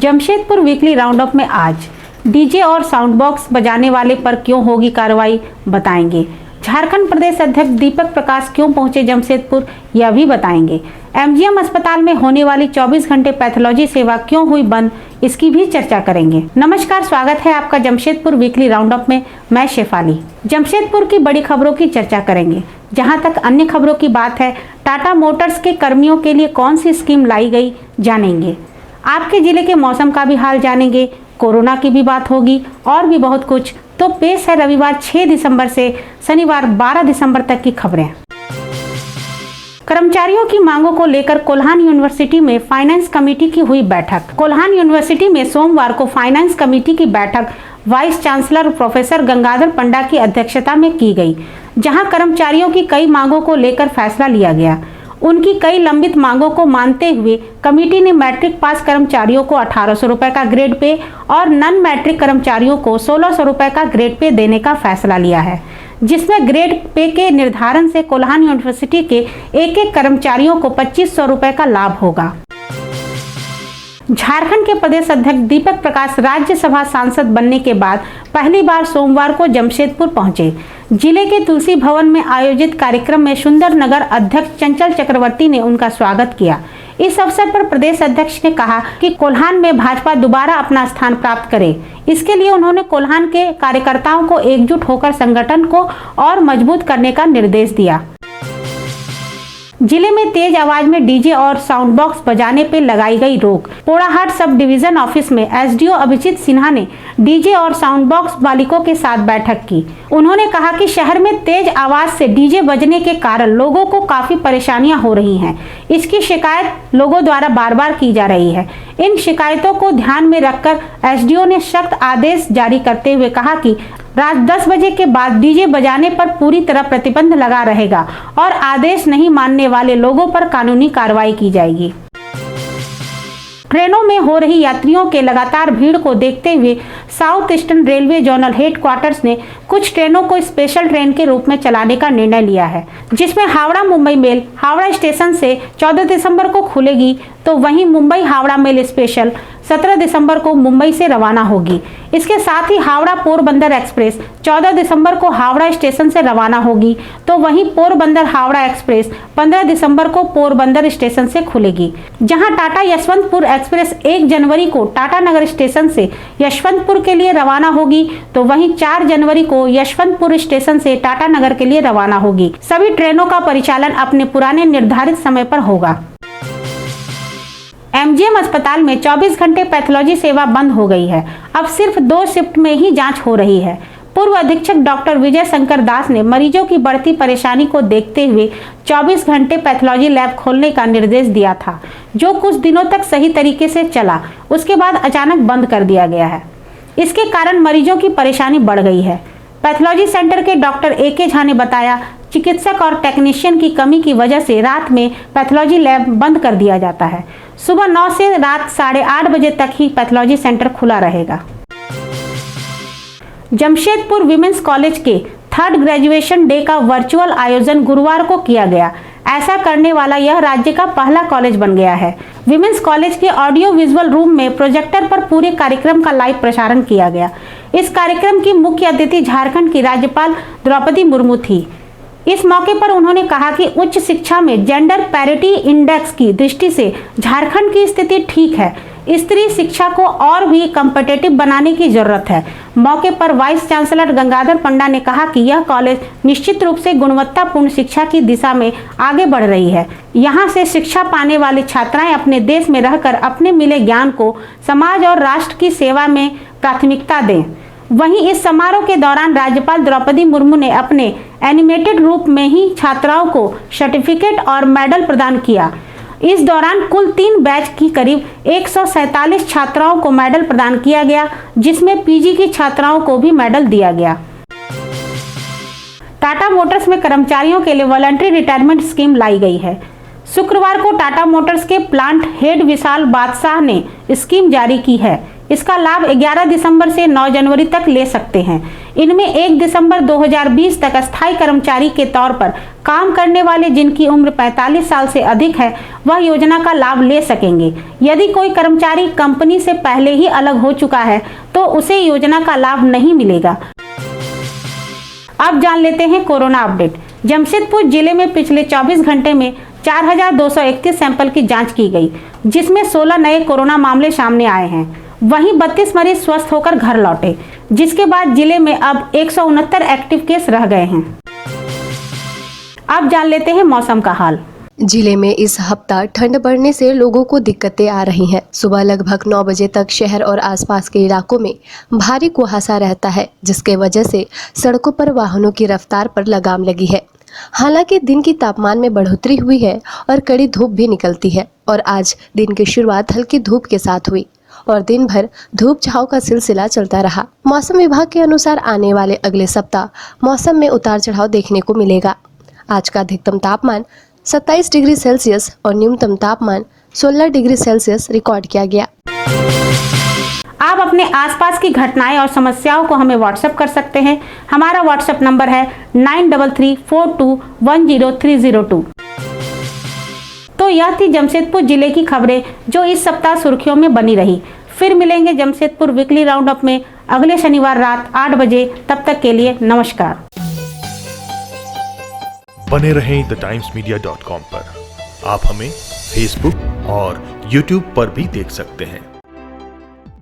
Jamshedpur weekly round up में आज DJ और साउंड बॉक्स बजाने वाले पर क्यों होगी कार्रवाई, बताएंगे। झारखंड प्रदेश अध्यक्ष दीपक प्रकाश क्यों पहुंचे जमशेदपुर, यह भी बताएंगे। एमजीएम अस्पताल में होने वाली 24 घंटे पैथोलॉजी सेवा क्यों हुई बंद, इसकी भी चर्चा करेंगे। नमस्कार, स्वागत है आपका जमशेदपुर वीकली राउंड अप में। मैं शेफाली। जमशेदपुर की बड़ी खबरों की चर्चा करेंगे। जहां तक अन्य खबरों की बात है, टाटा मोटर्स के कर्मियों के लिए कौन सी स्कीम लाई गई, जानेंगे। आपके जिले के मौसम का भी हाल जानेंगे, कोरोना की भी बात होगी और भी बहुत कुछ। तो पेश है रविवार 6 दिसंबर से शनिवार 12 दिसंबर तक की खबरें। कर्मचारियों की मांगों को लेकर कोल्हान यूनिवर्सिटी में फाइनेंस कमेटी की हुई बैठक। कोल्हान यूनिवर्सिटी में सोमवार को फाइनेंस कमेटी की बैठक वाइस चांसलर प्रोफेसर गंगाधर पंडा की अध्यक्षता में की गई, जहां कर्मचारियों की कई मांगों को लेकर फैसला लिया गया। उनकी कई लंबित मांगों को मानते हुए कमेटी ने मैट्रिक पास कर्मचारियों को 1800 रुपए का ग्रेड पे और नॉन मैट्रिक कर्मचारियों को 1600 रुपए का ग्रेड पे देने का फैसला लिया है, जिसमें ग्रेड पे के निर्धारण से कोल्हान यूनिवर्सिटी के एक कर्मचारियों को 2500 रुपए का लाभ होगा। झारखंड के प्रदेश अध्यक्ष दीपक प्रकाश राज्यसभा सांसद बनने के बाद पहली बार सोमवार को जमशेदपुर पहुंचे। जिले के तुलसी भवन में आयोजित कार्यक्रम में सुंदर नगर अध्यक्ष चंचल चक्रवर्ती ने उनका स्वागत किया। इस अवसर पर प्रदेश अध्यक्ष ने कहा कि कोल्हान में भाजपा दोबारा अपना स्थान प्राप्त करे। इसके लिए उन्होंने कोल्हान के कार्यकर्ताओं को एकजुट होकर संगठन को और मजबूत करने का निर्देश दिया। जिले में तेज आवाज में डीजे और साउंड बॉक्स बजाने पर लगाई गई रोक। पोड़ाहाट सब डिवीजन ऑफिस में एसडीओ अभिजीत सिन्हा ने डीजे और साउंड बॉक्स मालिकों के साथ बैठक की। उन्होंने कहा कि शहर में तेज आवाज से डीजे बजने के कारण लोगों को काफी परेशानियां हो रही हैं। इसकी शिकायत लोगों द्वारा बार बार की जा रही है। इन शिकायतों को ध्यान में रखकर एसडीओ ने सख्त आदेश जारी करते हुए कहा कि रात 10 बजे के बाद डीजे बजाने पर पूरी तरह प्रतिबंध लगा रहेगा और आदेश नहीं मानने वाले लोगों पर कानूनी कार्रवाई की जाएगी। ट्रेनों में हो रही यात्रियों के लगातार भीड़ को देखते हुए south eastern railway zonal headquarters ने कुछ ट्रेनों को स्पेशल ट्रेन के रूप में चलाने का निर्णय लिया है, जिसमें हावड़ा मुंबई मेल हावड़ा स्टेशन से 14 दिसंबर को खुलेगी, तो वहीं मुंबई हावड़ा मेल स्पेशल 17 दिसंबर को मुंबई से रवाना होगी। इसके साथ ही हावड़ा पोरबंदर एक्सप्रेस 14 दिसंबर को हावड़ा स्टेशन से रवाना होगी, तो वहीं पोरबंदर हावड़ा एक्सप्रेस 15 दिसंबर को पोरबंदर स्टेशन से खुलेगी। जहां टाटा यशवंतपुर एक्सप्रेस 1 जनवरी को टाटा नगर स्टेशन से यशवंतपुर के लिए रवाना होगी, तो वहीं 4 जनवरी को यशवंतपुर स्टेशन से टाटा नगर के लिए रवाना होगी। सभी ट्रेनों का परिचालन अपने पुराने निर्धारित समय पर होगा। एमजीएम अस्पताल में 24 घंटे पैथोलॉजी सेवा बंद हो गई है। अब सिर्फ 2 शिफ्ट में ही जांच हो रही है। पूर्व अधीक्षक डॉक्टर विजय शंकर दास ने मरीजों की बढ़ती परेशानी को देखते हुए 24 घंटे पैथोलॉजी लैब खोलने का निर्देश दिया था, जो कुछ दिनों तक सही तरीके से चला, उसके बाद अचानक बंद कर दिया गया है। इसके कारण मरीजों की परेशानी बढ़ गई है। पैथोलॉजी सेंटर के डॉक्टर AK झा ने बताया, चिकित्सक और टेक्नीशियन की कमी की वजह से रात में पैथोलॉजी लैब बंद कर दिया जाता है। सुबह 9 से रात 8:30 बजे तक ही पैथोलॉजी सेंटर खुला रहेगा। जमशेदपुर विमेंस कॉलेज के 3rd ग्रेजुएशन डे का वर्चुअल आयोजन गुरुवार को किया गया। ऐसा करने वाला यह राज्य का पहला कॉलेज बन गया है। विमेंस कॉलेज के ऑडियो विजुअल रूम में प्रोजेक्टर पर पूरे कार्यक्रम का लाइव प्रसारण किया गया। इस कार्यक्रम की मुख्य अतिथि झारखंड की राज्यपाल द्रौपदी मुर्मू थी। इस मौके पर उन्होंने कहा कि उच्च शिक्षा में जेंडर पैरिटी इंडेक्स की दृष्टि से झारखंड की स्थिति ठीक है। स्त्री शिक्षा को और भी कॉम्पिटिटिव बनाने की जरूरत है। मौके पर वाइस चांसलर गंगाधर पंडा ने कहा कि यह कॉलेज निश्चित रूप से गुणवत्तापूर्ण शिक्षा की दिशा में आगे बढ़ रही है। यहाँ से शिक्षा पाने वाली छात्राएं अपने देश में रहकर अपने मिले ज्ञान को समाज और राष्ट्र की सेवा में प्राथमिकता दें। वहीं इस समारोह के दौरान राज्यपाल द्रौपदी मुर्मू ने अपने एनिमेटेड रूप में ही छात्राओं को सर्टिफिकेट और मेडल प्रदान किया। इस दौरान कुल 3 बैच की करीब 147 छात्राओं को मेडल प्रदान किया गया, जिसमें पीजी की छात्राओं को भी मेडल दिया गया। टाटा मोटर्स में कर्मचारियों के लिए वॉलंटरी रिटायरमेंट स्कीम लाई गई है। शुक्रवार को टाटा मोटर्स के प्लांट हेड विशाल बादशाह ने स्कीम जारी की है। इसका लाभ 11 दिसंबर से 9 जनवरी तक ले सकते हैं। इनमें 1 दिसंबर 2020 तक अस्थायी कर्मचारी के तौर पर काम करने वाले जिनकी उम्र 45 साल से अधिक है वह योजना का लाभ ले सकेंगे। यदि कोई कर्मचारी कंपनी से पहले ही अलग हो चुका है तो उसे योजना का लाभ नहीं मिलेगा। अब जान लेते हैं कोरोना अपडेट। जमशेदपुर जिले में पिछले 24 घंटे में 4231 सैंपल की जांच की गई, जिसमें 16 नए कोरोना मामले सामने आए हैं। वहीं 32 मरीज स्वस्थ होकर घर लौटे, जिसके बाद जिले में अब 169 एक्टिव केस रह गए हैं। अब जान लेते हैं मौसम का हाल। जिले में इस हफ्ता ठंड बढ़ने से लोगों को दिक्कतें आ रही हैं। सुबह लगभग 9 बजे तक शहर और आसपास के इलाकों में भारी कुहासा रहता है, जिसके वजह से सड़कों पर वाहनों की रफ्तार पर लगाम लगी है। हालांकि दिन की तापमान में बढ़ोतरी हुई है और कड़ी धूप भी निकलती है और आज दिन की शुरुआत हल्की धूप के साथ हुई और दिन भर धूप छांव का सिलसिला चलता रहा। मौसम विभाग के अनुसार आने वाले अगले सप्ताह मौसम में उतार चढ़ाव देखने को मिलेगा। आज का अधिकतम तापमान 27 डिग्री सेल्सियस और न्यूनतम तापमान 16 डिग्री सेल्सियस रिकॉर्ड किया गया। आप अपने आसपास की घटनाएं और समस्याओं को हमें व्हाट्सएप कर सकते हैं। हमारा व्हाट्सएप नंबर है 9334210302। तो यह थी जमशेदपुर जिले की खबरें जो इस सप्ताह सुर्खियों में बनी रही। फिर मिलेंगे जमशेदपुर वीकली राउंड अप में अगले शनिवार रात 8 बजे। तब तक के लिए नमस्कार। बने रहें thetimes media.com पर। आप हमें फेसबुक और यूट्यूब पर भी देख सकते हैं।